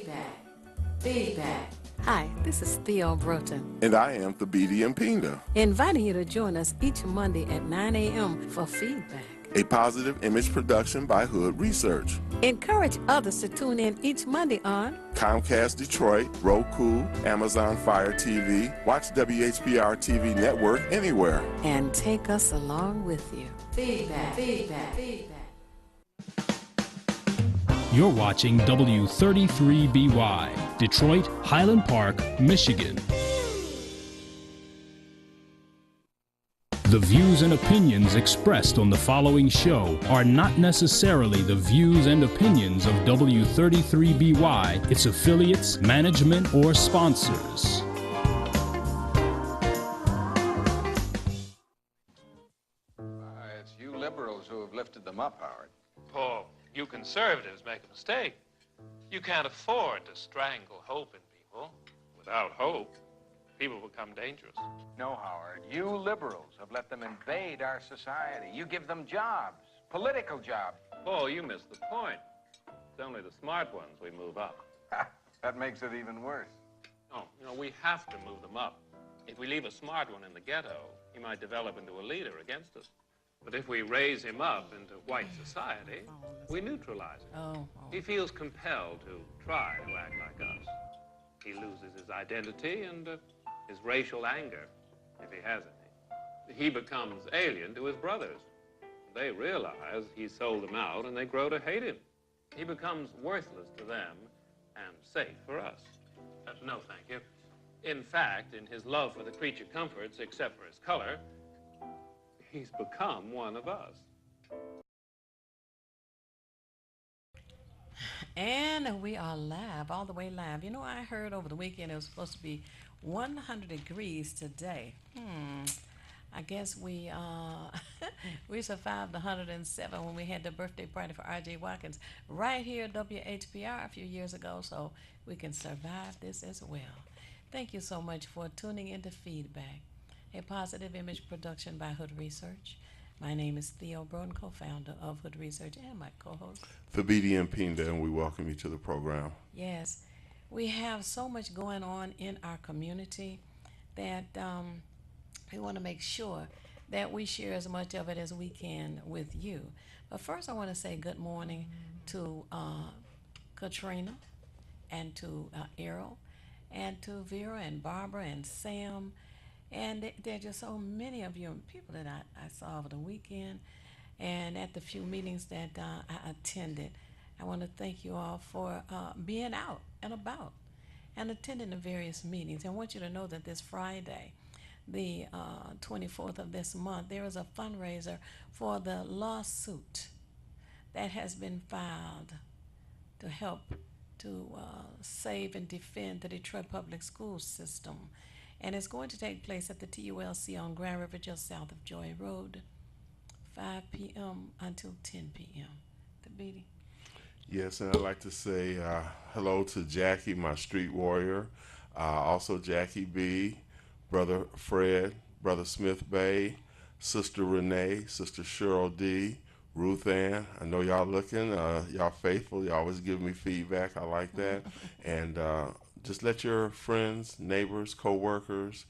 Feedback. Feedback. Hi, this is Theo Broughton, And I am Thabiti Mpinda, inviting you to join us each Monday at 9 a.m. for Feedback. a positive image production by Hood Research. Encourage others to tune in each Monday on Comcast Detroit, Roku, Amazon Fire TV, watch WHPR TV Network anywhere. and take us along with you. Feedback, feedback, feedback. You're watching W33BY, Detroit, Highland Park, Michigan. The views and opinions expressed on the following show are not necessarily the views and opinions of W33BY, its affiliates, management, or sponsors. It's you liberals who have lifted them up, Howard. Paul, you conservatives make a mistake. You can't afford to strangle hope in people. Without hope, people become dangerous. No, Howard, you liberals have let them invade our society. You give them jobs, political jobs. Paul, you missed the point. It's only the smart ones we move up. That makes it even worse. No, we have to move them up. If we leave a smart one in the ghetto, he might develop into a leader against us. But if we raise him up into white society, we neutralize him. He feels compelled to try to act like us. He loses his identity and his racial anger, if he has any. He becomes alien to his brothers. They realize he sold them out, and they grow to hate him. He becomes worthless to them and safe for us. No, thank you. In fact, in his love for the creature comforts, except for his color, he's become one of us. And we are live, all the way live. You know, I heard over the weekend it was supposed to be 100 degrees today. I guess we we survived 107 when we had the birthday party for R.J. Watkins right here at WHPR a few years ago, so we can survive this as well. Thank you so much for tuning into Feedback, a positive image production by Hood Research. My name is Theo Broughton, co-founder of Hood Research, and my co-host Thabiti Mpinda, and we welcome you to the program. Yes, we have so much going on in our community that we want to make sure that we share as much of it as we can with you. But first, I want to say good morning to Katrina and to Errol and to Vera and Barbara and Sam. And there are just so many of you people that I saw over the weekend and at the few meetings that I attended. I want to thank you all for being out and about and attending the various meetings. I want you to know that this Friday, the 24th of this month, there is a fundraiser for the lawsuit that has been filed to help to save and defend the Detroit public school system. And it's going to take place at the TULC on Grand River, just south of Joy Road, 5 p.m. until 10 p.m. Thabiti. Yes, and I'd like to say hello to Jackie, my street warrior, also Jackie B., Brother Fred, Brother Smith Bay, Sister Renee, Sister Cheryl D., Ruth Ann. I know y'all looking, y'all faithful, you always give me feedback, I like that. And just let your friends, neighbors, co-workers,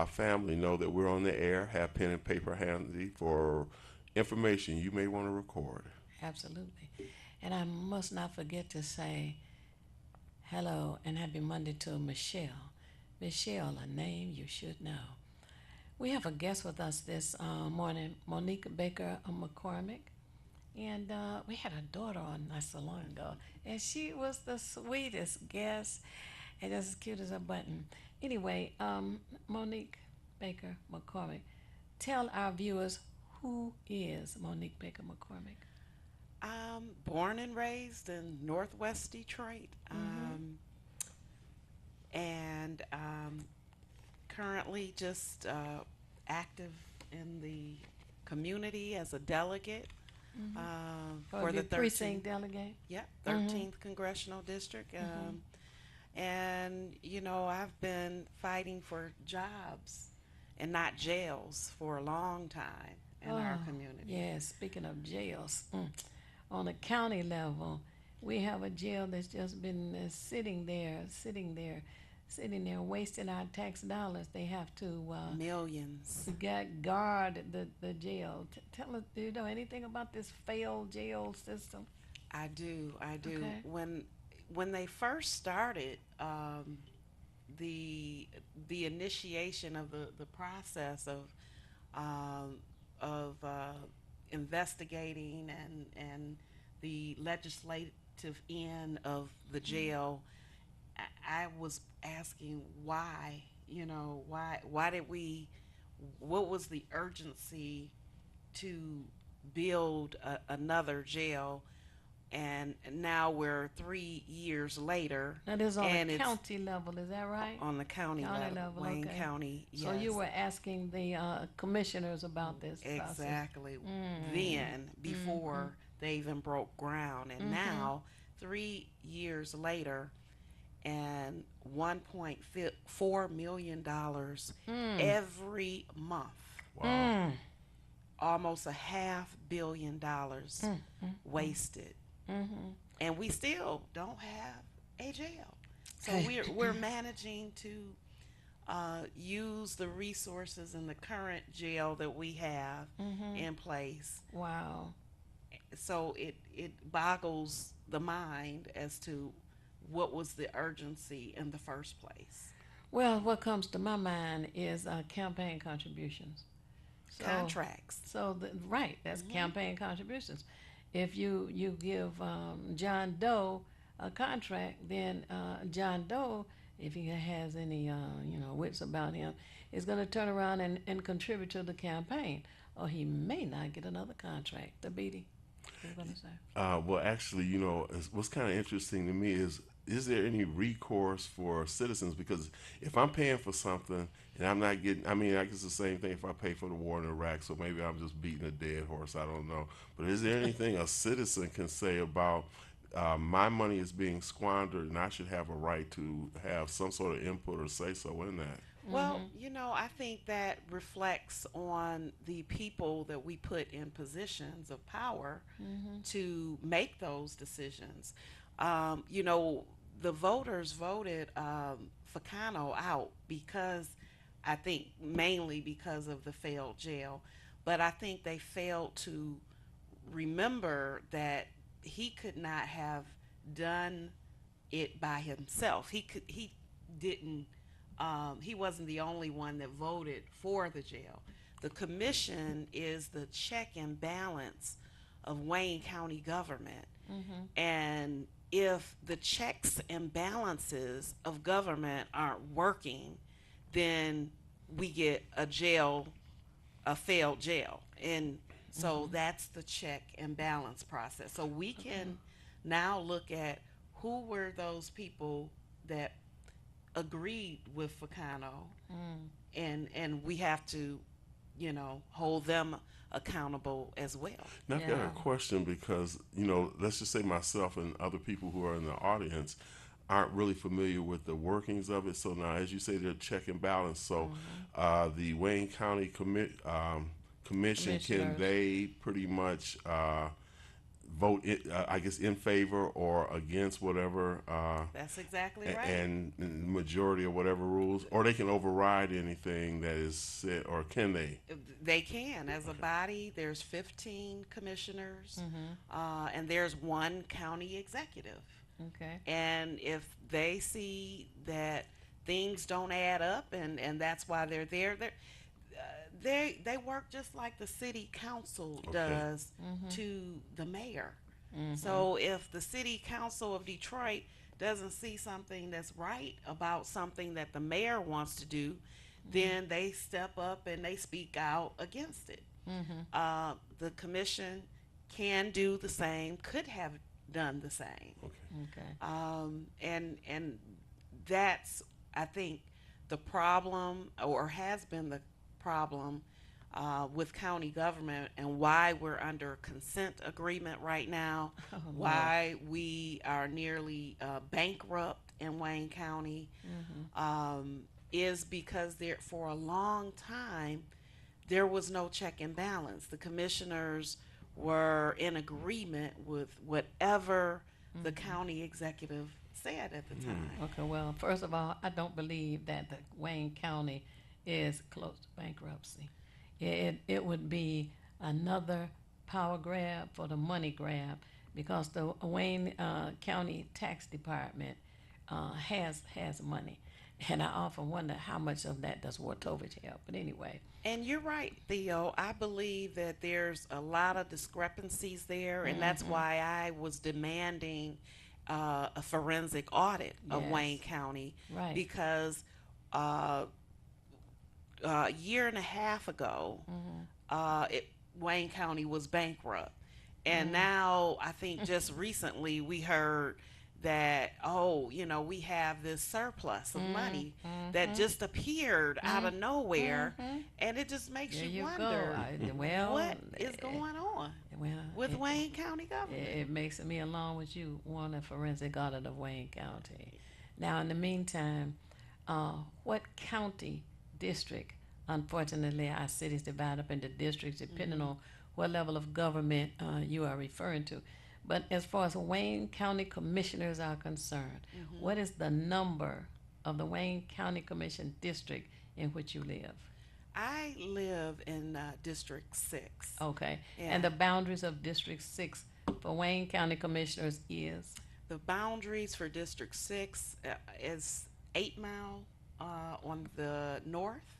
family know that we're on the air. Have pen and paper handy for information you may want to record. Absolutely. And I must not forget to say hello and happy Monday to Michelle. Michelle, a name you should know. We have a guest with us this morning, Monique Baker McCormick. And we had a daughter on not so long ago, and she was the sweetest guest and just as cute as a button. Anyway, Monique Baker McCormick, tell our viewers, who is Monique Baker McCormick? I'm born and raised in Northwest Detroit, and currently just active in the community as a delegate for the precinct delegate. Yeah, 13th Congressional District. And, you know, I've been fighting for jobs and not jails for a long time in our community. Yes, speaking of jails, on the county level, we have a jail that's just been sitting there, wasting our tax dollars. They have to Millions. guard the jail. Tell us, do you know anything about this failed jail system? I do. Okay. When they first started, the the initiation of the process um, of investigating and the legislative end of the jail, I was asking why, why did we, what was the urgency to build another jail? And now we're 3 years later, Now this is on the and it's county level, is that right? on the county County level, level, Wayne okay. County. So you Yes, were asking the commissioners about this process. exactly. Mm. Then, before they even broke ground, and Mm-hmm. now 3 years later, and $1.4 million Mm. every month, Wow. Mm. almost $500 million Mm. Mm. wasted, Mm-hmm. and we still don't have a jail. So Hey. we're managing to use the resources in the current jail that we have Mm-hmm. in place. Wow. So it boggles the mind as to what was the urgency in the first place. Well, what comes to my mind is campaign contributions. So, Contracts. right, that's campaign contributions. If you give John Doe a contract, then John Doe, if he has any wits about him, is going to turn around and contribute to the campaign, or he may not get another contract. The BD, what are you going to say? Well, actually, what's kind of interesting to me is there any recourse for citizens? Because if I'm paying for something and I'm not getting, I mean, I guess the same thing if I pay for the war in Iraq, so maybe I'm just beating a dead horse. I don't know. But is there anything a citizen can say about my money is being squandered and I should have a right to have some sort of input or say so in that? Well, Mm-hmm. I think that reflects on the people that we put in positions of power Mm-hmm. to make those decisions. Um, you know, the voters voted Ficano out because I think mainly because of the failed jail, but I think they failed to remember that he could not have done it by himself. He didn't he wasn't the only one that voted for the jail. The commission is the check and balance of Wayne County government. Mm-hmm. And if the checks and balances of government aren't working, then we get a failed jail. And so Mm-hmm. that's the check and balance process. So we Okay. can now look at who were those people that agreed with Ficano, Mm. and we have to, hold them accountable as well. Now I've got a Yeah. question because, let's just say myself and other people who are in the audience aren't really familiar with the workings of it. So now, as you say, they're check and balance. So Mm-hmm. the Wayne County Commission, can Commissioners. they pretty much vote, I guess, in favor or against whatever, That's exactly right. and majority of whatever rules, or they can override anything that is said, or can they? They can. As a body, there's 15 commissioners, Mm-hmm. and there's one county executive. Okay. And if they see that things don't add up, and that's why they're there, they work just like the city council Okay. does Mm-hmm. to the mayor. Mm-hmm. So if the city council of Detroit doesn't see something that's right about something that the mayor wants to do, then they step up and they speak out against it. Mm-hmm. The commission can do the same, could have done the same, Okay. Okay. and that's, I think, the problem, or has been the problem, with county government, and why we're under consent agreement right now, Oh Lord. why we are nearly bankrupt in Wayne County, Mm-hmm. is because there, for a long time, there was no check and balance. The commissioners were in agreement with whatever the county executive said at the time. Okay, well, first of all, I don't believe that the Wayne County is close to bankruptcy. It would be another power grab for the money grab because the Wayne County Tax Department has money, and I often wonder how much of that does Wartovich have. But anyway, And you're right, Theo. I believe that there's a lot of discrepancies there, and that's why I was demanding a forensic audit of Yes. Wayne County Right. because uh, a year and a half ago, Wayne County was bankrupt. And now I think just recently we heard that, oh, we have this surplus of money that just appeared out of nowhere. And it just makes there you you go. wonder Well, what is going on well, with Wayne County government. it makes me, along with you, want a forensic audit of Wayne County. Now, in the meantime, what county district? Unfortunately, our cities divide up into districts depending on what level of government you are referring to. But as far as Wayne County commissioners are concerned, what is the number of the Wayne County Commission district in which you live? I live in District 6. Okay. Yeah. And the boundaries of District 6 for Wayne County commissioners is? The boundaries for District 6 is 8 Mile on the north,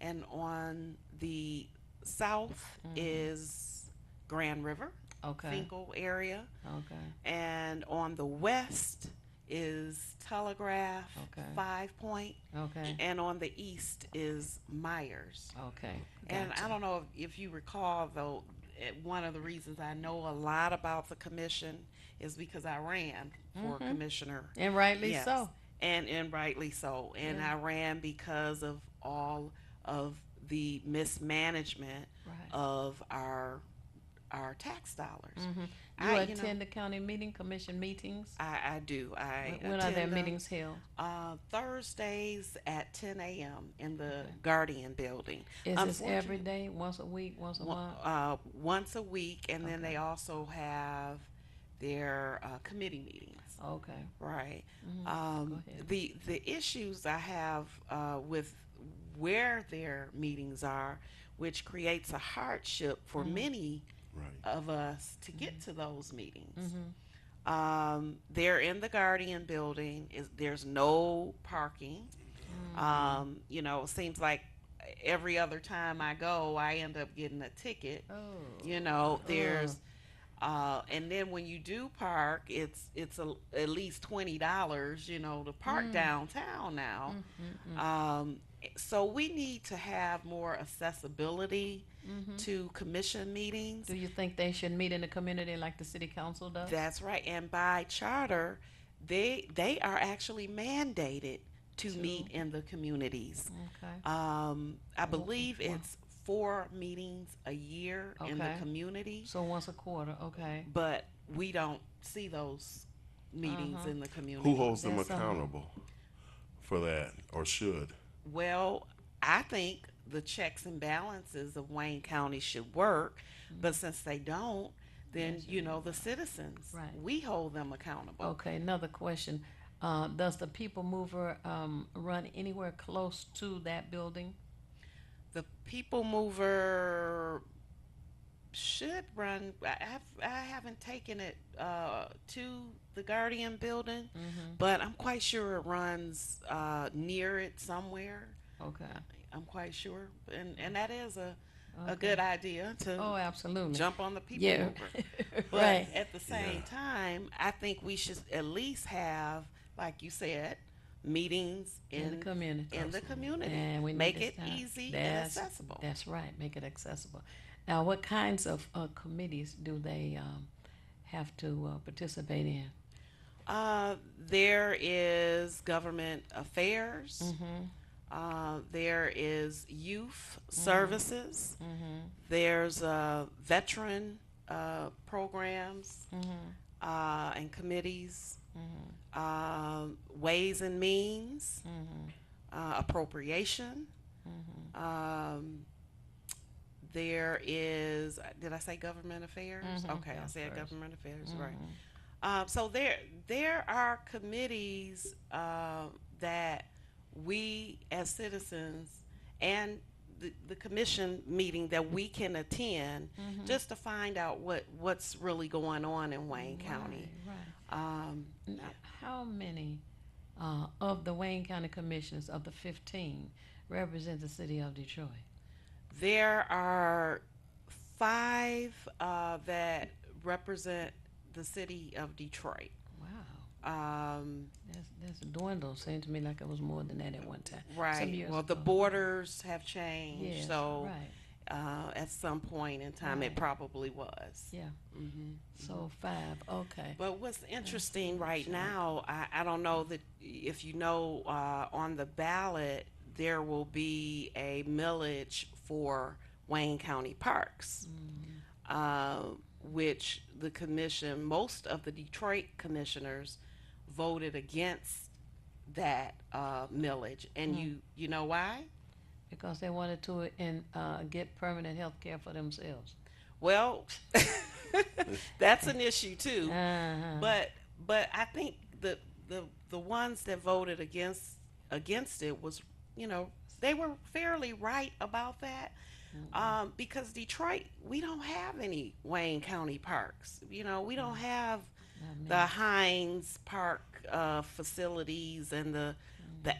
and on the south is Grand River, Okay. Finkel area, Okay. and on the west is Telegraph, Okay. 5 Point, Okay. and on the east is Myers. Okay. And Gotcha. I don't know if you recall, though, one of the reasons I know a lot about the commission is because I ran for commissioner. And rightly Yes. so. And rightly so. And Yeah. I ran because of all of the mismanagement Right. of our tax dollars. You I, attend the county commission meetings? I do. When are their attend them, meetings held? Thursdays at 10 a.m. in the Guardian building. Is this every Unfortunately, day, once a week, once a month? once a week, and then Okay. they also have their committee meetings. Okay. Right. Go ahead. The issues I have with where their meetings are, which creates a hardship for many Right. of us to get to those meetings. They're in the Guardian building. There's no parking. It seems like every other time I go, I end up getting a ticket. There's and then when you do park, it's at least $20, to park downtown now. So we need to have more accessibility to commission meetings. Do you think they should meet in the community like the city council does? That's right. And by charter, they are actually mandated to meet in the communities. Okay. I believe it's 4 meetings a year in the Okay. community, So once a quarter, okay. but we don't see those meetings in the community. Who holds them That's accountable for that, or should? Well, I think the checks and balances of Wayne County should work, but since they don't, then the citizens, Right. we hold them accountable. Okay, another question. Does the People Mover run anywhere close to that building? The People Mover should run. I haven't taken it to the Guardian building, but I'm quite sure it runs near it somewhere. Okay. I'm quite sure, and that is a Okay. good idea to Oh, absolutely. jump on the People Yeah. Mover. But Right. at the same time, I think we should at least have, like you said, meetings In the community. In the community. And we need Make to it start- easy and accessible. That's right. Make it accessible. Now, what kinds of committees do they have to participate in? There is government affairs. There is youth services. There's veteran programs and committees. Ways and means. Appropriation. There is, did I say government affairs? Okay, I said affairs. government affairs, right. So there are committees that we as citizens and the commission meeting that we can attend just to find out what's really going on in Wayne County. Right. Um, Now, how many of the Wayne County Commissioners of the 15 represent the city of Detroit? there are five that represent the city of Detroit. Wow. Um, That's dwindled. Seemed to me like it was more than that at one time. Some right. years Well, the ago. borders have changed, Yes, so right. at some point in time, it Right. probably was. Yeah. hmm So 5. Okay. But what's interesting right now, I don't know that if you know, on the ballot, there will be a millage for Wayne County parks, which the commission, most of the Detroit commissioners voted against that millage. And you know why? Because they wanted to get permanent health care for themselves. Well, that's an issue too. Uh-huh. But I think the ones that voted against it was, they were fairly right about that. Because Detroit, we don't have any Wayne County parks. We don't have the Hines Park facilities and the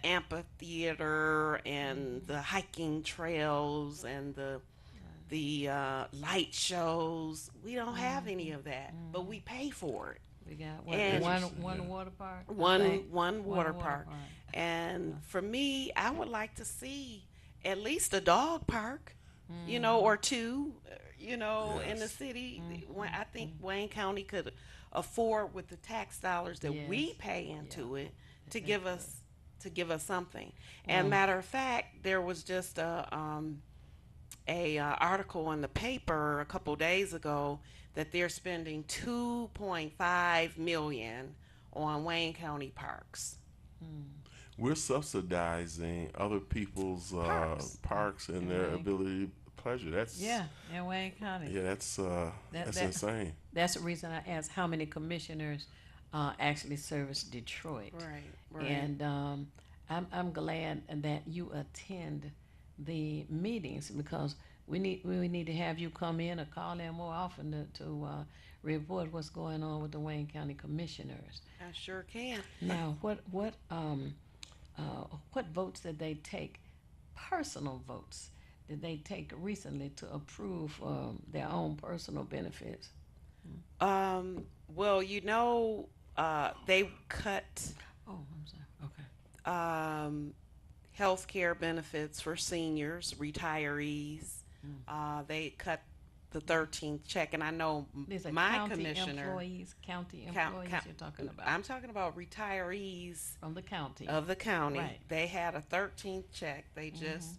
amphitheater and the hiking trails and the light shows. We don't have any of that, but we pay for it. We got And- one water park. I One think. one water park. And for me, I would like to see at least a dog park, or two, in the Yes. city. I think Wayne County could afford with the tax dollars that we Yes. pay into it to They give us something. And matter of fact, there was just a article in the paper a couple days ago that they're spending 2.5 million on Wayne County parks. We're subsidizing other people's parks and their Right. ability to pleasure. That's Yeah, in Wayne County. yeah. That's that- insane. That's the reason I asked how many commissioners actually service Detroit. Right. And I'm glad that you attend the meetings because we need to have you come in or call in more often to report what's going on with the Wayne County Commissioners. I sure can. Now, what votes did they take? Personal votes did they take recently to approve their own personal benefits? Well, they cut Oh, I'm sorry. Okay. health care benefits for seniors, retirees. They cut the 13th check, and I know These are my county commissioner. employees. County employees you're talking about I'm talking about retirees from the county. of the county. Right. They had a 13th check. They just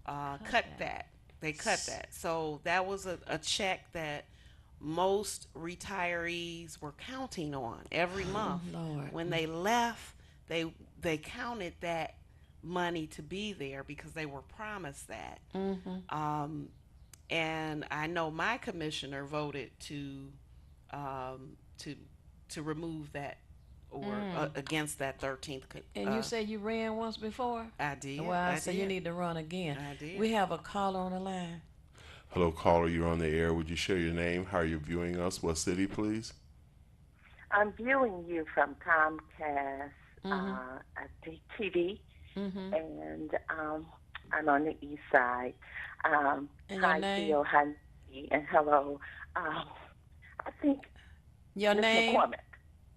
cut that. They cut that. So that was a check that most retirees were counting on every month. Lord. When they left, they counted that money to be there because they were promised that. And I know my commissioner voted to remove that or against that 13th. And you say you ran once before? I did. Well, I so did. you need to run again. I did. We have a caller on the line. Hello, caller. You're on the air. Would you share your name? How are you viewing us? What city, please? I'm viewing you from Comcast TV, and I'm on the east side. And your Hi, name? Theo. Hi, Nikki, and hello. I think Your Miss name? McCormick.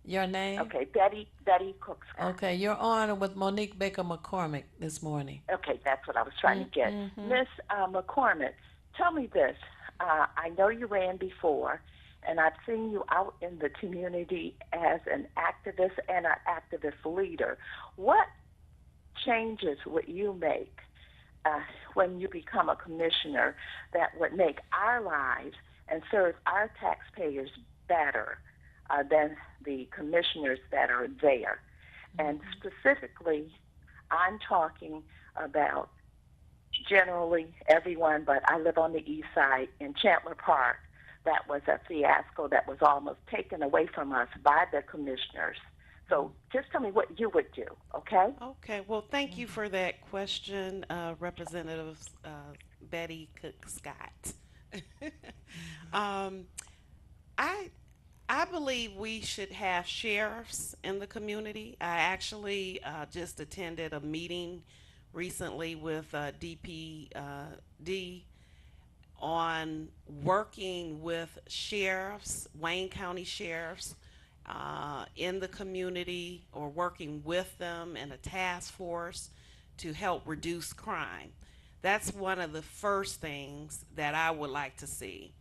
Your name? Okay, Betty Cooks. Okay, you're on with Monique Baker McCormick this morning. Okay, that's what I was trying to get. Miss McCormick, tell me this. I know you ran before, and I've seen you out in the community as an activist and an activist leader. What changes would you make when you become a commissioner that would make our lives and serve our taxpayers better than the commissioners that are there? And specifically, I'm talking about generally everyone, but I live on the east side in Chandler Park. that was a fiasco that was almost taken away from us by the commissioners. So just tell me what you would do, okay? Okay, well, thank you for that question, Representative Betty Cook Scott. um, I I believe we should have sheriffs in the community. I actually just attended a meeting recently with DPD on working with sheriffs, Wayne County sheriffs, in the community, or working with them in a task force to help reduce crime. That's one of the first things that I would like to see.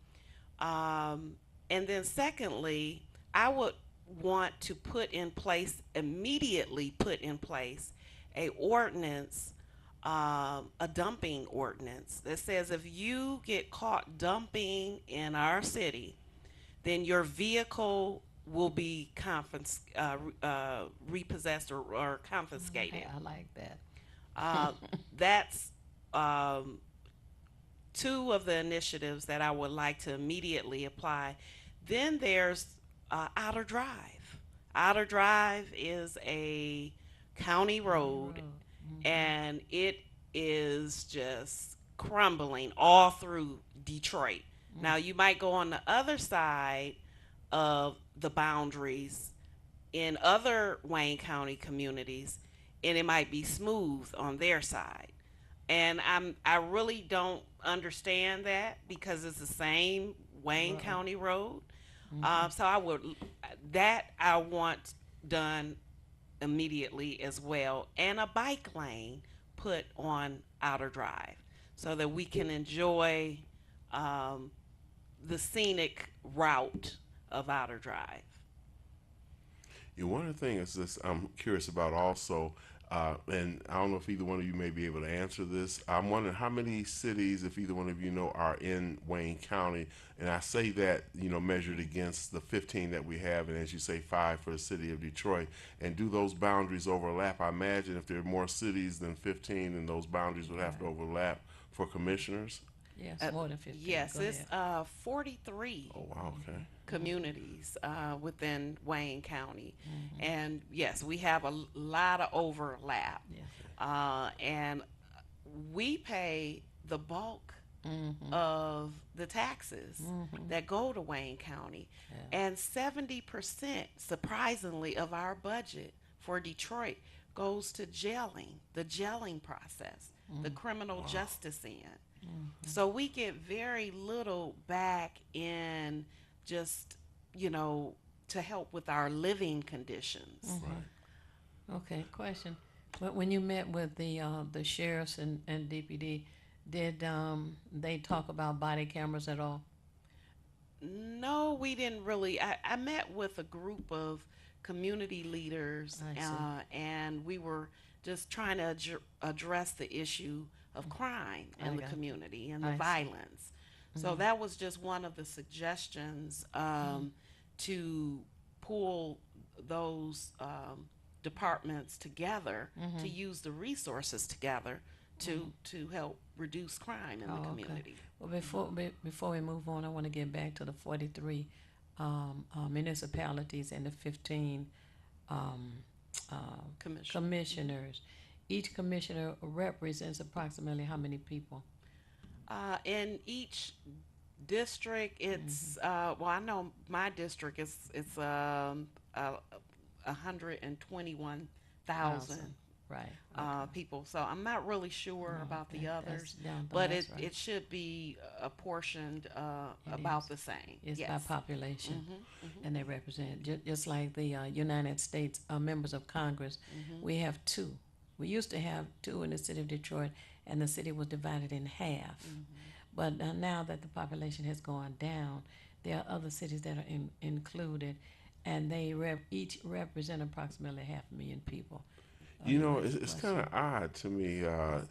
Um, and then, secondly, I would want to put in place, immediately put in place, a ordinance, a dumping ordinance that says if you get caught dumping in our city, then your vehicle will be repossessed, or confiscated. I like that. Uh, that's um, two of the initiatives that I would like to immediately apply. Then there's Outer Drive. Outer Drive is a county road, and it is just crumbling all through Detroit. Now, you might go on the other side of the boundaries in other Wayne County communities, and it might be smooth on their side. And I really don't understand that, because it's the same Wayne County road. So I want done immediately as well, and a bike lane put on Outer Drive so that we can enjoy um, the scenic route of Outer Drive. Yeah, one of the things this I'm curious about also, and I don't know if either one of you may be able to answer this. I'm wondering how many cities, if either one of you know, are in Wayne County, and I say that, measured against the 15 that we have, and as you say, 5 for the city of Detroit. And do those boundaries overlap? I imagine if there are more cities than 15, then those boundaries would have to overlap for commissioners. Yes, more than 15. Yes, Go it's ahead. 43 Oh wow, okay. communities within Wayne County. And yes, we have a lot of overlap. Yeah. And we pay the bulk of the taxes that go to Wayne County. Yeah. And 70%, surprisingly, of our budget for Detroit goes to jailing, the jailing process, the criminal justice end. So we get very little back in just, to help with our living conditions. Okay, question. But when you met with the sheriffs and DPD, did they talk about body cameras at all? No, we didn't really. I met with a group of community leaders, I see. and we were just trying to address the issue of crime I in the got you. community and the I see. violence. So that was just one of the suggestions, to pull those departments together, to use the resources together to help reduce crime in the community. Well, before we move on, I want to get back to the 43 municipalities and the 15 um, commissioners. Each commissioner represents approximately how many people? In each district, it's well, I know my district it's 121,000 Right. people. So I'm not really sure about the others, But but it should be apportioned about is. the same. It's Yes. by population, and they represent just like the United States members of Congress. We have 2. We used to have 2 in the city of Detroit, and the city was divided in half. But now that the population has gone down, there are other cities that are included, and they each represent approximately 500,000 people. It's kind of odd to me. I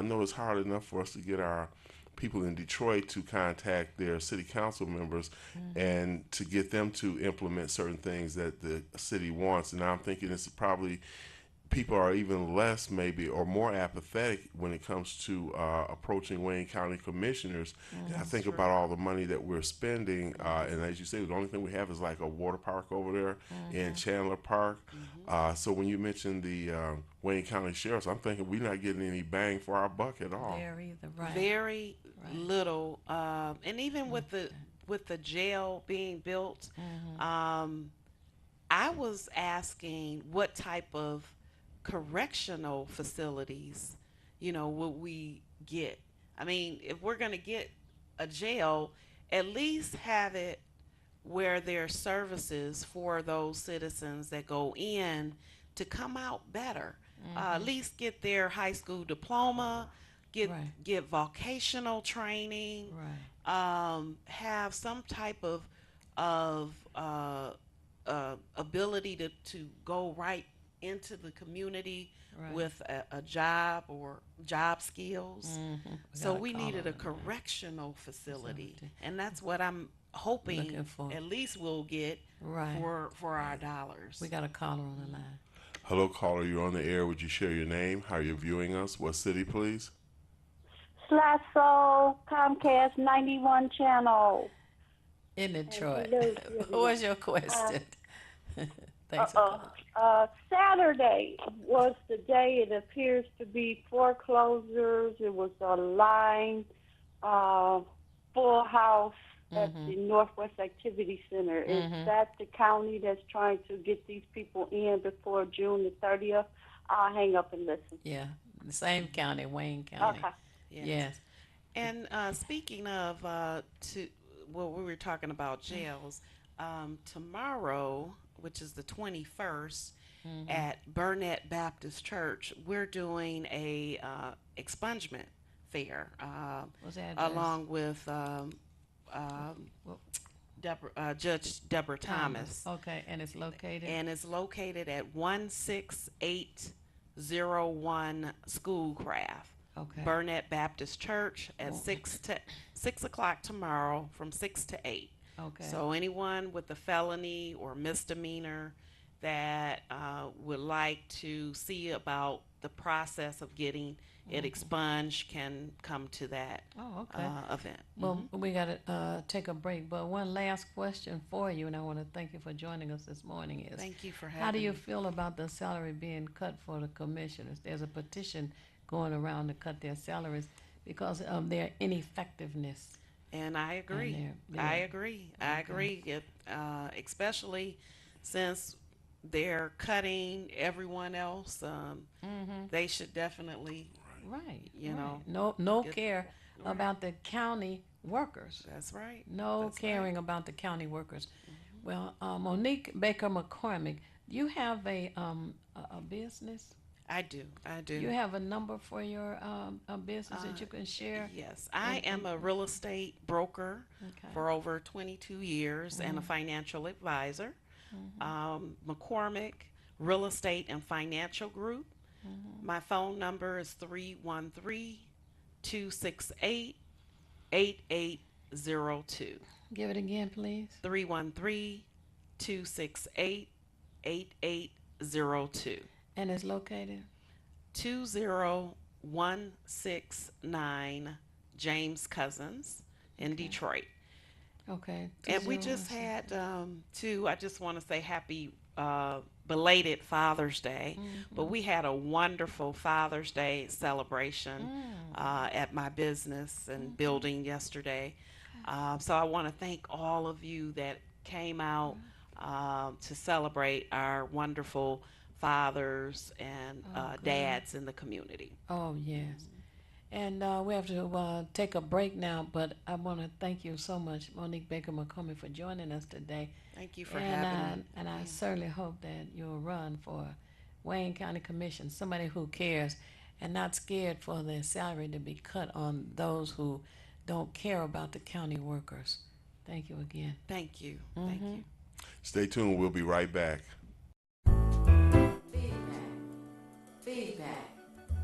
know it's hard enough for us to get our people in Detroit to contact their city council members and to get them to implement certain things that the city wants. And I'm thinking it's probably people are even less maybe or more apathetic when it comes to approaching Wayne County commissioners. And I think about all the money that we're spending, and as you say, the only thing we have is like a water park over there in Chandler Park. So when you mentioned the Wayne County sheriffs, I'm thinking we're not getting any bang for our buck at all. There either, right? Very little, and even with the jail being built, I was asking what type of correctional facilities, would we get? I mean, if we're going to get a jail, at least have it where there are services for those citizens that go in to come out better. At least get their high school diploma, get vocational training, have some type of ability to go right into the community with a job or job skills. So we needed a correctional facility, and that's what I'm hoping at least we'll get for our dollars. We got a caller on the line. Hello, caller. You're on the air. Would you share your name? How you're viewing us? What city, please? Slasso, Comcast 91 channel. In Detroit. What was your question? Thanks. Saturday was the day it appears to be foreclosures. It was a line, full house at the Northwest Activity Center. Is that the county that's trying to get these people in before June the 30th? I'll hang up and listen. Yeah, the same county, Wayne County. Okay. Yes. And speaking of, we were talking about jails. Tomorrow, which is the 21st, at Burnett Baptist Church, we're doing a expungement fair, along with Judge Deborah Thomas. Okay, and it's located? And it's located at 16801 Schoolcraft. Okay. Burnett Baptist Church at 6 o'clock tomorrow from 6 to 8. Okay. So anyone with a felony or misdemeanor that would like to see about the process of getting it expunged can come to that event. Well, we got to take a break, but one last question for you, and I want to thank you for joining us this morning. Is thank you for having How do you me. feel about the salary being cut for the commissioners? There's a petition going around to cut their salaries because of their ineffectiveness. And I agree. I agree. It, especially since they're cutting everyone else. They should definitely, no care about the county workers. That's right. No caring about the county workers. Well, Monique Baker McCormick, you have a business? I do. You have a number for your business that you can share? Yes. I am a real estate broker for over 22 years and a financial advisor. McCormick Real Estate and Financial Group. My phone number is 313-268-8802. Give it again, please. 313-268-8802. And it's located? 20169 James Cousins in Detroit. Okay. And we just had I just want to say happy belated Father's Day, but we had a wonderful Father's Day celebration at my business and building yesterday. So I want to thank all of you that came out to celebrate our wonderful fathers and dads in the community. Oh, yes. And we have to take a break now, but I want to thank you so much, Monique Baker McCormick, for joining us today. Thank you for having me. And I certainly hope that you'll run for Wayne County Commission, somebody who cares and not scared for their salary to be cut on those who don't care about the county workers. Thank you again. Thank you. Thank you. Stay tuned. We'll be right back.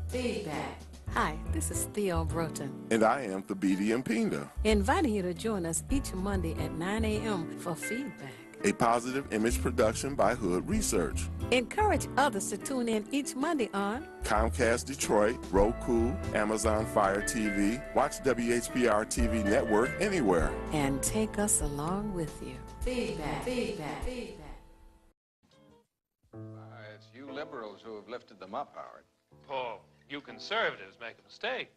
Feedback. Hi, this is Theo Broughton, And I am the BD and Pinda. inviting you to join us each Monday at 9 a.m. for feedback. a positive image production by Hood Research. Encourage others to tune in each Monday on Comcast Detroit, Roku, Amazon Fire TV, watch WHPR TV Network anywhere. and take us along with you. Feedback, feedback, feedback. It's you liberals who have lifted them up, Howard. Paul, you conservatives make a mistake.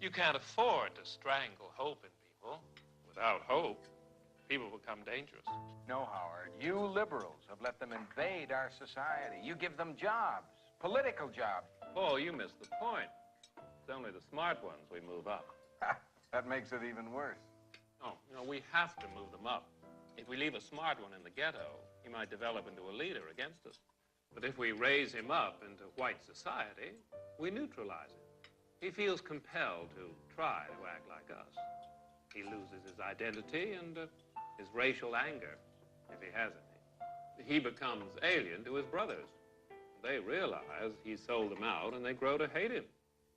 You can't afford to strangle hope in people. Without hope, people become dangerous. No, Howard, you liberals have let them invade our society. You give them jobs, political jobs. Paul, you missed the point. It's only the smart ones we move up. That makes it even worse. No, we have to move them up. If we leave a smart one in the ghetto, he might develop into a leader against us. But if we raise him up into white society, we neutralize him. He feels compelled to try to act like us. He loses his identity and his racial anger, if he has any. He becomes alien to his brothers. They realize he sold them out, and they grow to hate him.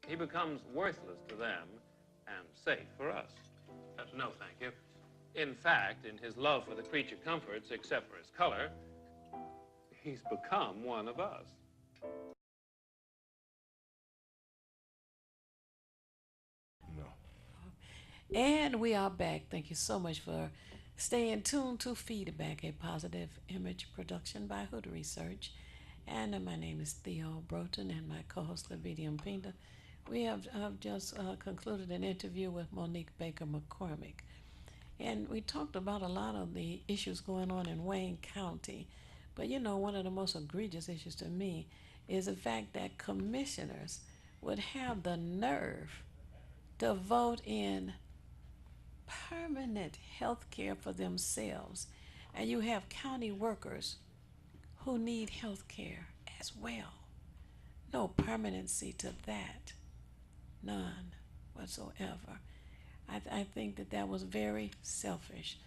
He becomes worthless to them and safe for us. No, thank you. In fact, in his love for the creature comforts, except for his color, he's become one of us. And we are back. Thank you so much for staying tuned to Feedback, a positive image production by Hood Research. And my name is Theo Broughton, and my co-host Lavidia Pinda. We have just concluded an interview with Monique Baker McCormick. And we talked about a lot of the issues going on in Wayne County. But one of the most egregious issues to me is the fact that commissioners would have the nerve to vote in permanent health care for themselves. And you have county workers who need health care as well. No permanency to that. None whatsoever. I think that was very selfish.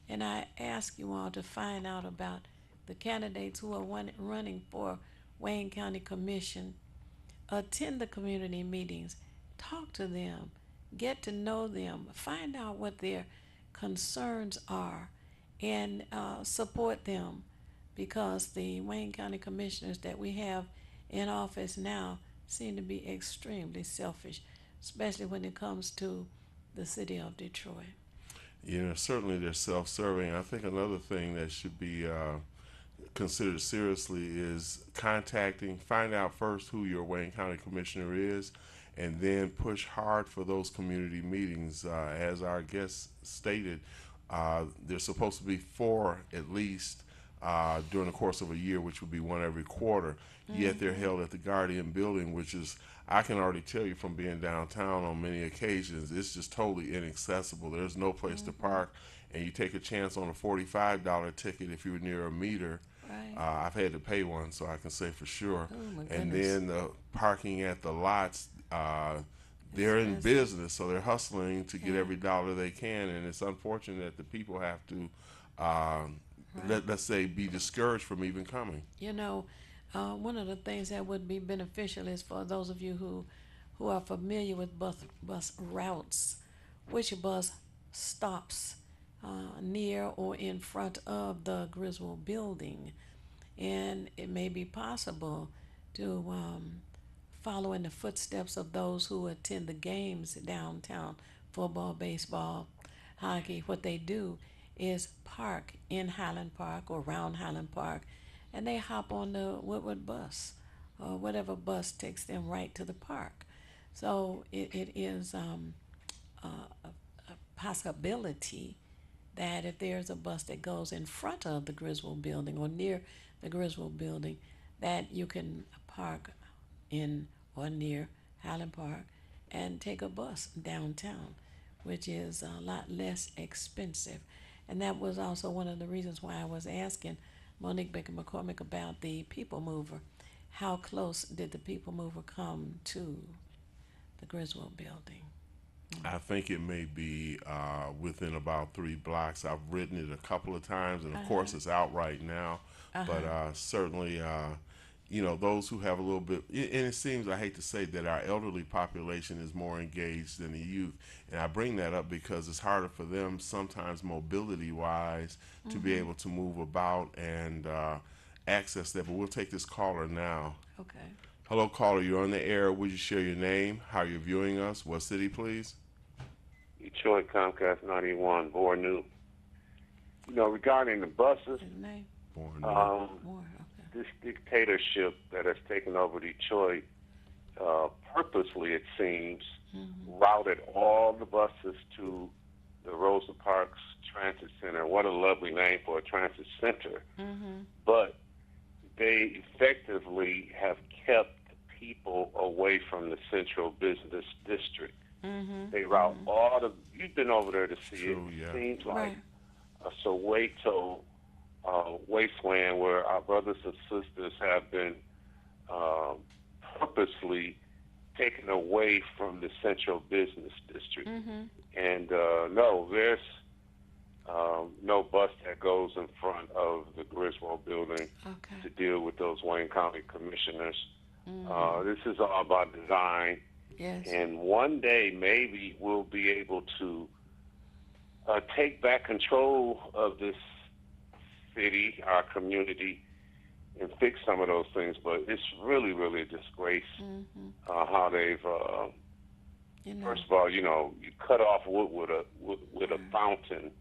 And I ask you all to find out about the candidates who are running for Wayne County Commission. Attend the community meetings. Talk to them. Get to know them. Find out what their concerns are and support them, because the Wayne County Commissioners that we have in office now seem to be extremely selfish, especially when it comes to the city of Detroit. Certainly they're self-serving. I think another thing that should be considered seriously is find out first who your Wayne County Commissioner is, and then push hard for those community meetings. As our guest stated, there's supposed to be 4 at least during the course of a year, which would be 1 every quarter. Yet they're held at the Guardian Building, which is, I can already tell you from being downtown on many occasions, it's just totally inaccessible. There's no place to park, and you take a chance on a $45 ticket if you're near a meter. Right. I've had to pay one, so I can say for sure. Oh, my and goodness. then the parking at the lots, they're in business, so they're hustling to get every dollar they can, and it's unfortunate that the people have to, let's say, be discouraged from even coming. One of the things that would be beneficial is for those of you who are familiar with bus routes, which bus stops near or in front of the Griswold building. And it may be possible to follow in the footsteps of those who attend the games downtown, football, baseball, hockey. What they do is park in Highland Park or around Highland Park, and they hop on the Woodward bus or whatever bus takes them right to the park. So it is a possibility that if there's a bus that goes in front of the Griswold building or near the Griswold building, that you can park in or near Highland Park and take a bus downtown, which is a lot less expensive. And that was also one of the reasons why I was asking Monique Baker McCormick about the People Mover. How close did the People Mover come to the Griswold building? I think it may be within about 3 blocks. I've written it a couple of times, and of course it's out right now. But certainly, those who have a little bit, and it seems, I hate to say, that our elderly population is more engaged than the youth. And I bring that up because it's harder for them sometimes, mobility wise, to be able to move about and access that. But we'll take this caller now. Okay. Hello, caller. You're on the air. Would you share your name, how you're viewing us, what city, please? Detroit, Comcast 91, Board New. Regarding the buses, His name? Born Moore. Okay. this dictatorship that has taken over Detroit, purposely, it seems, routed all the buses to the Rosa Parks Transit Center. What a lovely name for a transit center. But they effectively have kept people away from the central business district. They route all the, you've been over there to see True, it. yeah. It seems like Right. a Soweto wasteland where our brothers and sisters have been purposely taken away from the central business district. And no, there's no bus that goes in front of the Griswold building Okay. to deal with those Wayne County commissioners. This is all about design. Yes. And one day, maybe we'll be able to take back control of this city, our community, and fix some of those things. But it's really, really a disgrace how they've. First of all, you cut off Woodward with a fountain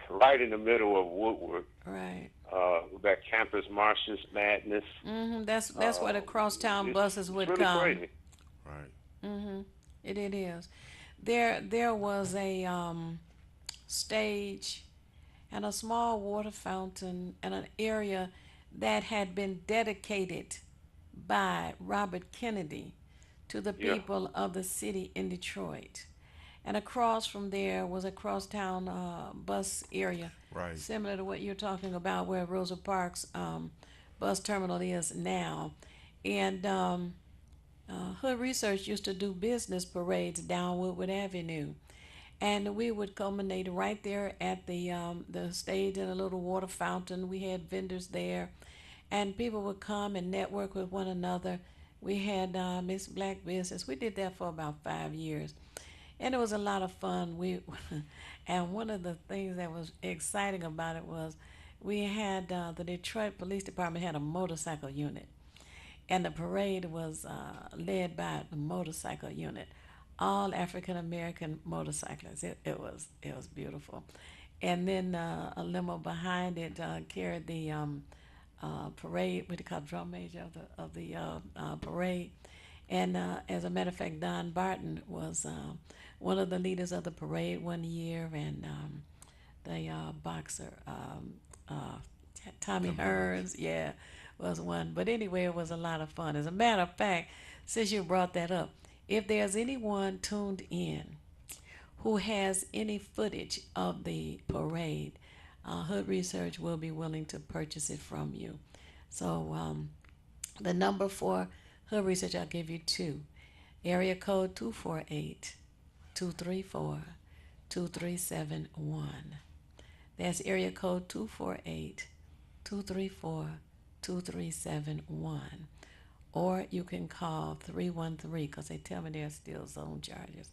right in the middle of Woodward. Right. That Campus Martius madness. That's where the crosstown buses would really come. crazy. Right. It is. There was a stage and a small water fountain and an area that had been dedicated by Robert Kennedy to the Yeah. people of the city in Detroit. And across from there was a crosstown bus area, Right. similar to what you're talking about, where Rosa Parks bus terminal is now. And Hood Research used to do business parades down Woodward Avenue, and we would culminate right there at the stage in a little water fountain. We had vendors there, and people would come and network with one another. We had Miss Black Business. We did that for about 5 years, and it was a lot of fun. And one of the things that was exciting about it was we had the Detroit Police Department had a motorcycle unit, and the parade was led by the motorcycle unit, all African American motorcyclists. It was beautiful, and then a limo behind it carried the parade. What they call drum major of the parade, and as a matter of fact, Don Barton was one of the leaders of the parade one year, and the boxer Tommy Hearns, yeah, was one. But anyway, it was a lot of fun. As a matter of fact, since you brought that up, if there's anyone tuned in who has any footage of the parade, Hood Research will be willing to purchase it from you. So the number for Hood Research, I'll give you two. Area code 248-234-2371. That's area code 248-234-2371. Or you can call 313, because they tell me there's still zone charges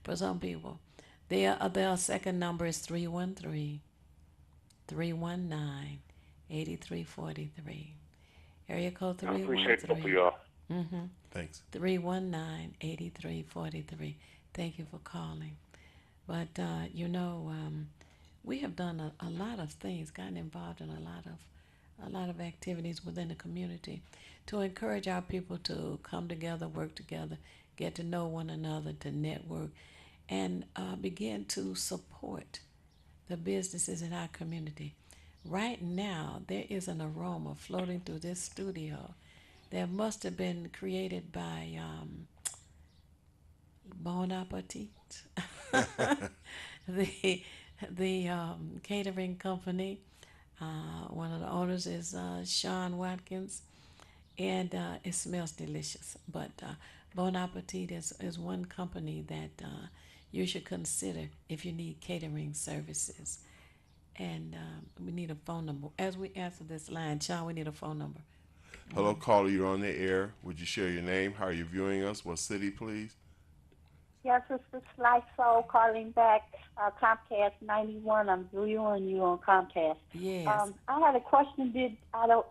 for some people. Their second number is 313-319-8343. Area code I appreciate both of y'all. Thanks. 319-8343. Thank you for calling. But we have done a lot of things, gotten involved in a lot of activities within the community to encourage our people to come together, work together, get to know one another, to network, and begin to support the businesses in our community. Right now, there is an aroma floating through this studio that must have been created by Bon Appetit, the catering company. One of the owners is Sean Watkins, and it smells delicious. But Bon Appetit is one company that you should consider if you need catering services. And we need a phone number. As we answer this line, Sean, we need a phone number. Hello, caller, you're on the air. Would you share your name? How are you viewing us? What city, please? Yes, it's the Slice Soul calling back, Comcast 91. I'm viewing you on Comcast. Yes. I had a question.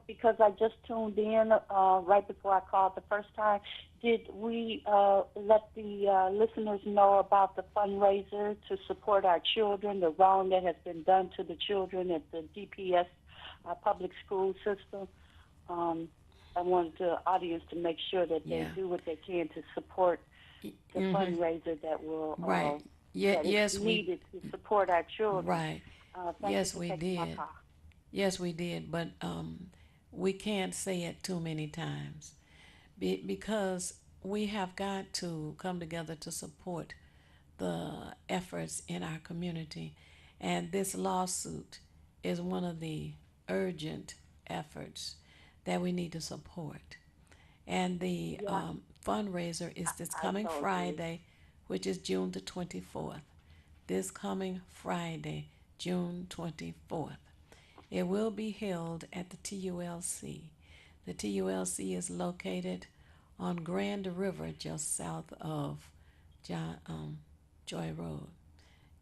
Because I just tuned in right before I called the first time. Did we let the listeners know about the fundraiser to support our children, the wrong that has been done to the children at the DPS public school system? I wanted the audience to make sure that they do what they can to support the fundraiser that will Right. that is Yes, needed to support our children. right. Thank you Yes, for we taking my did. call. Yes, we did. But we can't say it too many times because we have got to come together to support the efforts in our community. And this lawsuit is one of the urgent efforts that we need to support. And the Yeah, fundraiser is this I coming so agree. Friday, which is June the 24th. This coming Friday, June 24th. It will be held at the TULC. The TULC is located on Grand River, just south of Joy Road.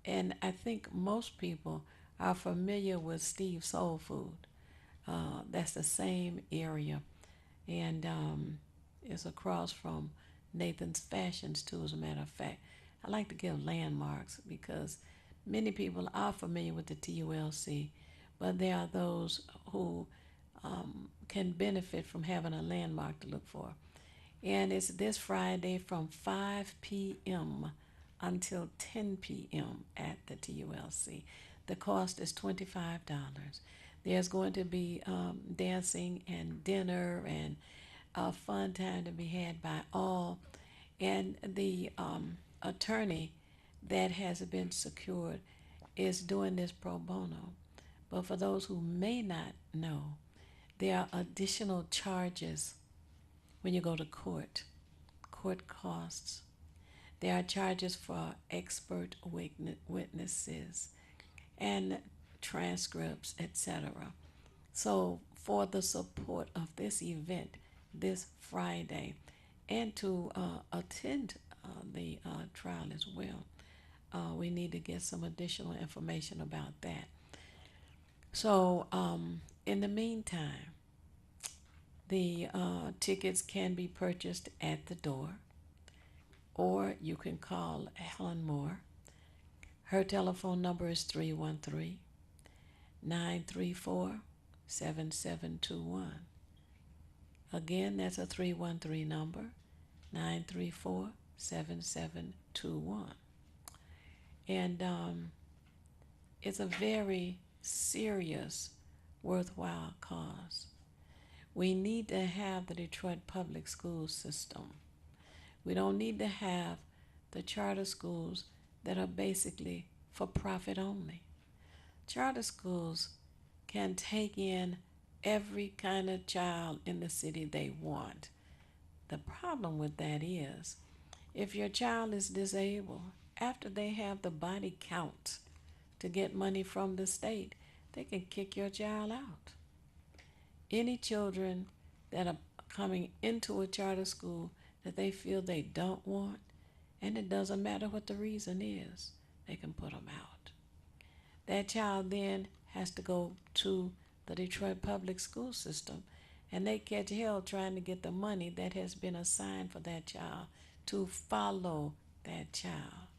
And I think most people are familiar with Steve's Soul Food. That's the same area, and it's across from Nathan's Fashion Store, as a matter of fact. I like to give landmarks because many people are familiar with the TULC, but there are those who can benefit from having a landmark to look for. And it's this Friday from 5 p.m. until 10 p.m. at the TULC. The cost is $25. There's going to be dancing and dinner and a fun time to be had by all. And the attorney that has been secured is doing this pro bono. But for those who may not know, there are additional charges when you go to court, court costs. There are charges for expert witnesses and transcripts, etc. So, for the support of this event this Friday and to attend the trial as well, we need to get some additional information about that. So, in the meantime, the tickets can be purchased at the door, or you can call Helen Moore. Her telephone number is 313 934 7721. Again, that's a 313 number, 934 7721. And it's a very serious, worthwhile cause. We need to have the Detroit public school system. We don't need to have the charter schools that are basically for profit only. Charter schools can take in every kind of child in the city they want. The problem with that is if your child is disabled, after they have the body count to get money from the state, they can kick your child out. Any children that are coming into a charter school that they feel they don't want, and it doesn't matter what the reason is, they can put them out. That child then has to go to the Detroit public school system, and they catch hell trying to get the money that has been assigned for that child to follow that child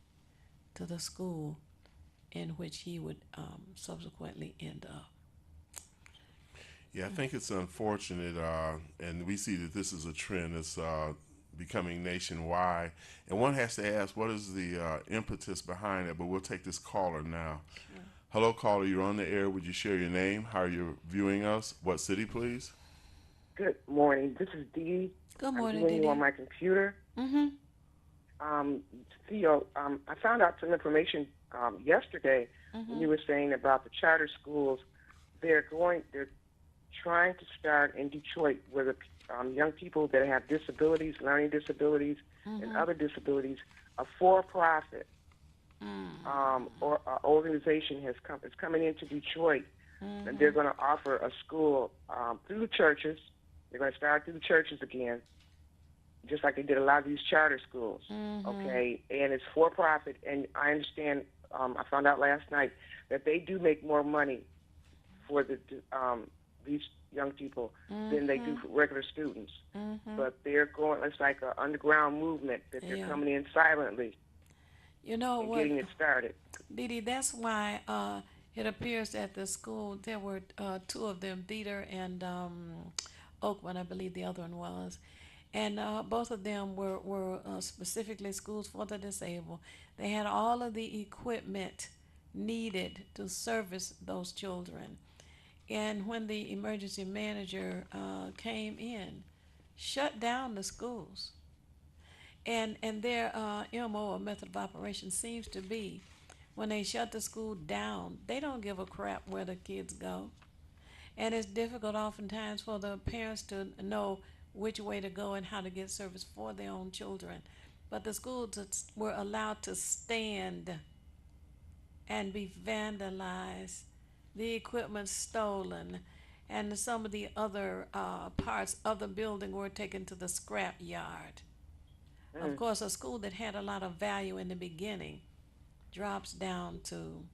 to the school in which he would subsequently end up. Yeah, I think it's unfortunate, and we see that this is a trend that's becoming nationwide. And one has to ask, what is the impetus behind it? But we'll take this caller now. Sure. Hello, caller, you're on the air. Would you share your name? How are you viewing us? What city, please? Good morning. This is Dee. Good morning, I'm viewing Dee. you on my computer. Mm-hmm. Theo, I found out some information yesterday when you were saying about the charter schools. They're trying to start in Detroit where the young people that have disabilities, learning disabilities, and other disabilities, a for-profit or organization is coming into Detroit, and they're going to offer a school through the churches They're going to start through the churches again, just like they did a lot of these charter schools. Okay, and it's for profit. And I understand. I found out last night that they do make more money for these young people than they do for regular students. But they're going. It's like an underground movement that they're coming in silently You know and what, getting it started. Dee, that's why it appears that the school, there were two of them, Dieter and Oakman, I believe the other one was. And both of them were specifically schools for the disabled. They had all of the equipment needed to service those children. And when the emergency manager came in, shut down the schools. And their MO, or method of operation, seems to be when they shut the school down, they don't give a crap where the kids go. And it's difficult oftentimes for the parents to know which way to go and how to get service for their own children. But the schools were allowed to stand and be vandalized, the equipment stolen, and some of the other parts of the building were taken to the scrap yard. Of course, a school that had a lot of value in the beginning drops down to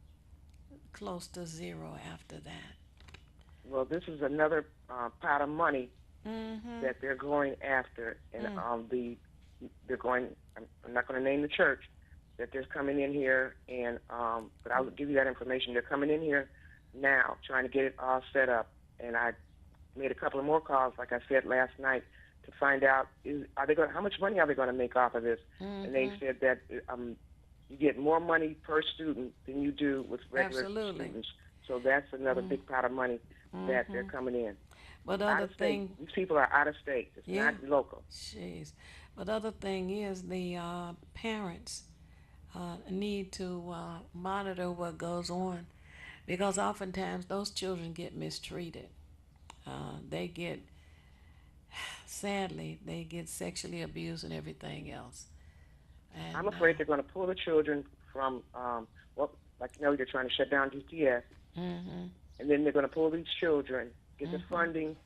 close to zero after that. Well, this is another pot of money that they're going after, and they're going. I'm not going to name the church that they're coming in here, and but I'll give you that information. They're coming in here now, trying to get it all set up, and I made a couple of more calls, like I said last night, to find out how much money are they going to make off of this, and they said that you get more money per student than you do with regular students. So that's another big pot of money that they're coming in. But the other thing, these people are out of state. It's not local. Jeez. But the other thing is the parents need to monitor what goes on, because oftentimes those children get mistreated. Sadly, they get sexually abused and everything else. And, I'm afraid they're going to pull the children from, they're trying to shut down DTS, and then they're going to pull these children, get the funding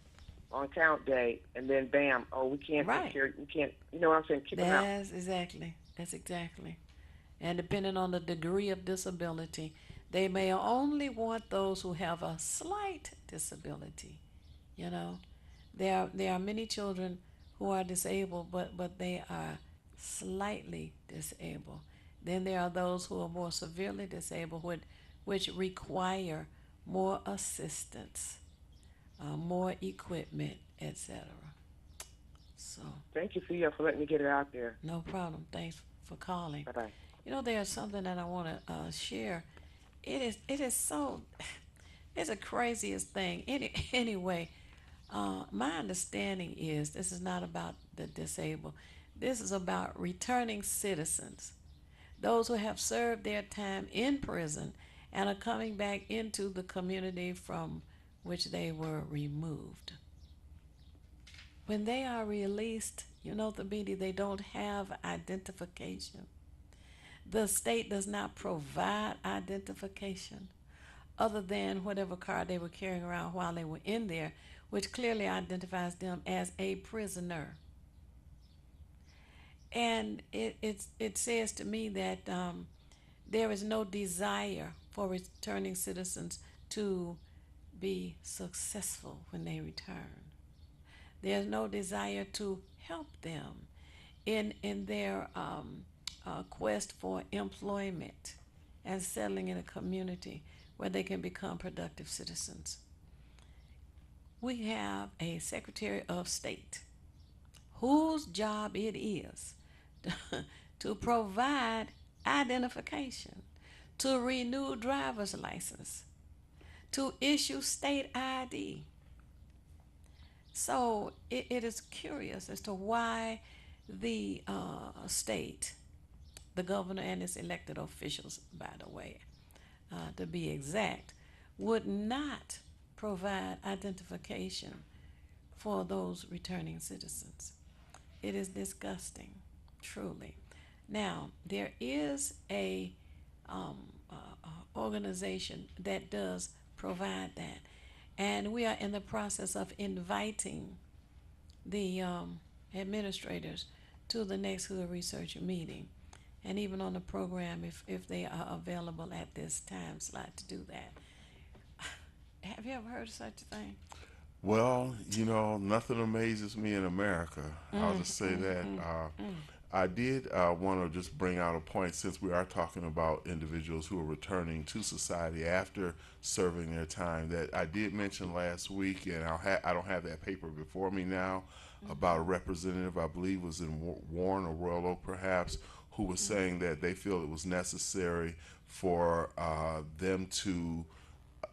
on count day, and then bam, we can't take care, we can't, you know what I'm saying, kick them out. That's exactly. And depending on the degree of disability, they may only want those who have a slight disability. You know, there are many children who are disabled, but they are slightly disabled. Then there are those who are more severely disabled, which require more assistance, more equipment, etc. So. Thank you, Theo, for letting me get it out there. No problem. Thanks for calling. Bye-bye. You know, there's something that I want to share. It is so. It's the craziest thing. Anyway, my understanding is this is not about the disabled. This is about returning citizens, those who have served their time in prison and are coming back into the community from which they were removed. When they are released, you know, they don't have identification. The state does not provide identification other than whatever card they were carrying around while they were in there, which clearly identifies them as a prisoner. And it says to me that there is no desire for returning citizens to be successful when they return. There's no desire to help them in their quest for employment and settling in a community where they can become productive citizens. We have a Secretary of State whose job it is to provide identification, to renew driver's license, to issue state ID. So it is curious as to why the state, the governor and his elected officials, by the way, to be exact, would not provide identification for those returning citizens. It is disgusting, truly. Now, there is a organization that does provide that, and we are in the process of inviting the administrators to the next Hood Research meeting, and even on the program if they are available at this time slot to do that. Have you ever heard of such a thing? Well, nothing amazes me in America. I'll just say that. I did want to just bring out a point since we are talking about individuals who are returning to society after serving their time that I did mention last week, and I don't have that paper before me now, about a representative, I believe was in Warren or Royal Oak perhaps, who was saying that they feel it was necessary for them to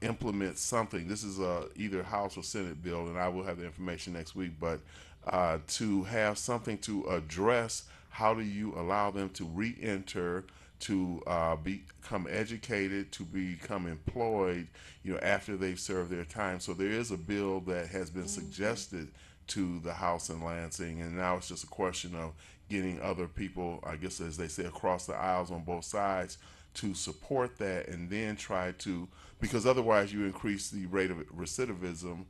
implement something. This is either House or Senate bill, and I will have the information next week. But to have something to address how do you allow them to re-enter, to become educated, to become employed, after they've served their time. So there is a bill that has been suggested to the House in Lansing, and now it's just a question of getting other people, I guess as they say, across the aisles on both sides to support that, and then try to, because otherwise you increase the rate of recidivism,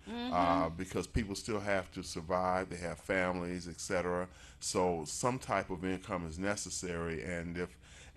because people still have to survive, they have families, etc. So some type of income is necessary. And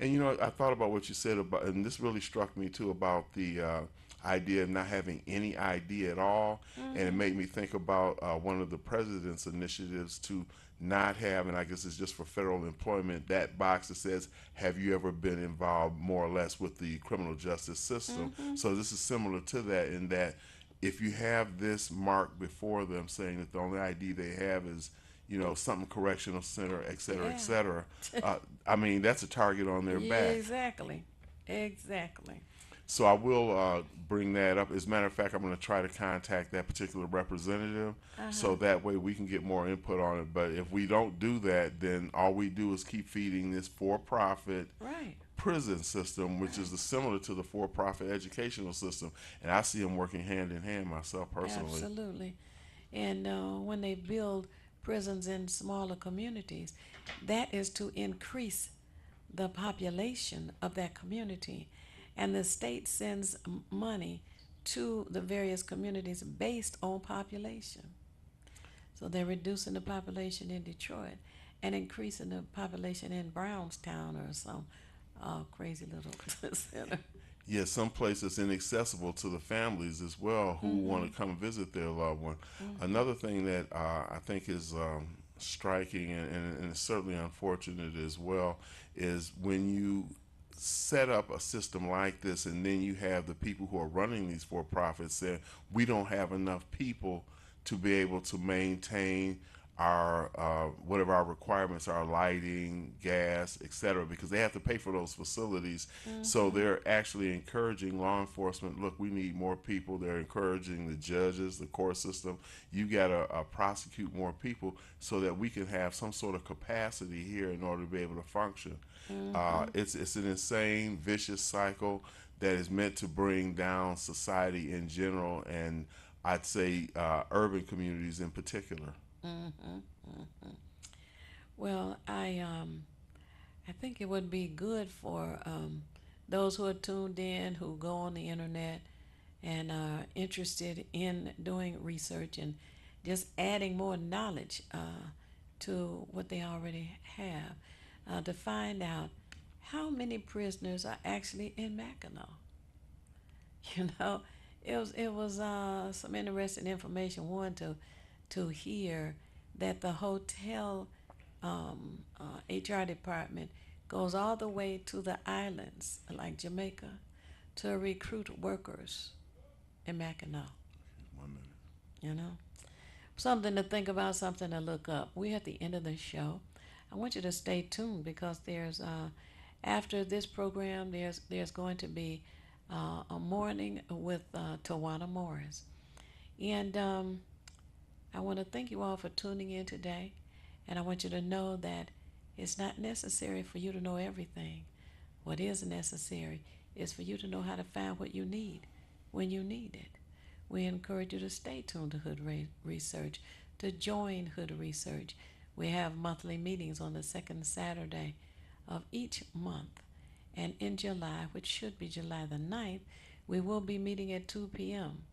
I thought about what you said about, and this really struck me too, about the idea of not having any idea at all. And it made me think about one of the president's initiatives to not have, and I guess it's just for federal employment, that box that says, have you ever been involved more or less with the criminal justice system? So this is similar to that, in that if you have this mark before them saying that the only ID they have is, something correctional center, et cetera, et cetera, I mean, that's a target on their Yeah, back. exactly. Exactly. So I will bring that up. As a matter of fact, I'm going to try to contact that particular representative, so that way we can get more input on it. But if we don't do that, then all we do is keep feeding this for-profit Right. prison system, which is similar to the for-profit educational system. And I see them working hand in hand myself personally. Absolutely. And when they build prisons in smaller communities, that is to increase the population of that community. And the state sends money to the various communities based on population. So they're reducing the population in Detroit and increasing the population in Brownstown or some crazy little center. Yeah, some places inaccessible to the families as well who want to come visit their loved one. Another thing that I think is striking and it's certainly unfortunate as well is when you set up a system like this and then you have the people who are running these for-profits saying we don't have enough people to be able to maintain our whatever our requirements are, lighting, gas, etc., because they have to pay for those facilities. So they're actually encouraging law enforcement, look, we need more people. They're encouraging the judges, the court system, you got to prosecute more people so that we can have some sort of capacity here in order to be able to function. It's an insane, vicious cycle that is meant to bring down society in general, and I'd say urban communities in particular. Well, I think it would be good for those who are tuned in, who go on the internet and are interested in doing research and just adding more knowledge to what they already have, to find out how many prisoners are actually in Mackinac. You know, it was some interesting information. One, to hear that the hotel HR department goes all the way to the islands like Jamaica to recruit workers in Mackinac. 1 minute. You know, something to think about, something to look up. We're at the end of the show. I want you to stay tuned because there's after this program there's going to be a morning with Tawana Morris, and I want to thank you all for tuning in today, and I want you to know that it's not necessary for you to know everything. What is necessary is for you to know how to find what you need when you need it. We encourage you to stay tuned to Hood Research, to join Hood Research. We have monthly meetings on the second Saturday of each month. And in July, which should be July the 9th, we will be meeting at 2 p.m.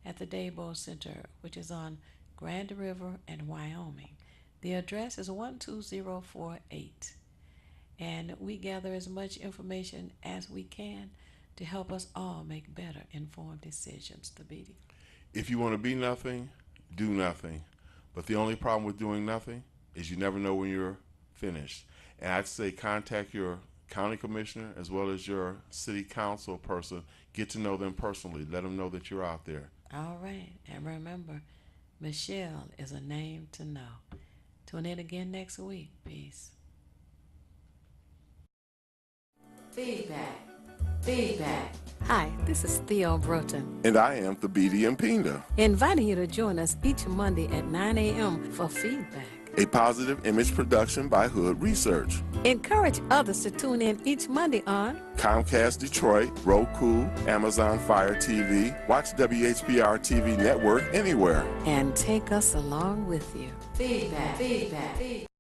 at the Daybo Center, which is on Grand River, and Wyoming. The address is 12048. And we gather as much information as we can to help us all make better informed decisions, Thabiti. If you want to be nothing, do nothing. But the only problem with doing nothing is you never know when you're finished. And I'd say contact your county commissioner as well as your city council person. Get to know them personally. Let them know that you're out there. All right. And remember, Michelle is a name to know. Tune in again next week. Peace. Feedback. Feedback. Hi, this is Theo Broughton, And I am Thabiti Mpinga, inviting you to join us each Monday at 9 a.m. for feedback. a positive image production by Hood Research. Encourage others to tune in each Monday on Comcast Detroit, Roku, Amazon Fire TV, watch WHPR TV Network anywhere. and take us along with you. Feedback. Feedback. Feedback.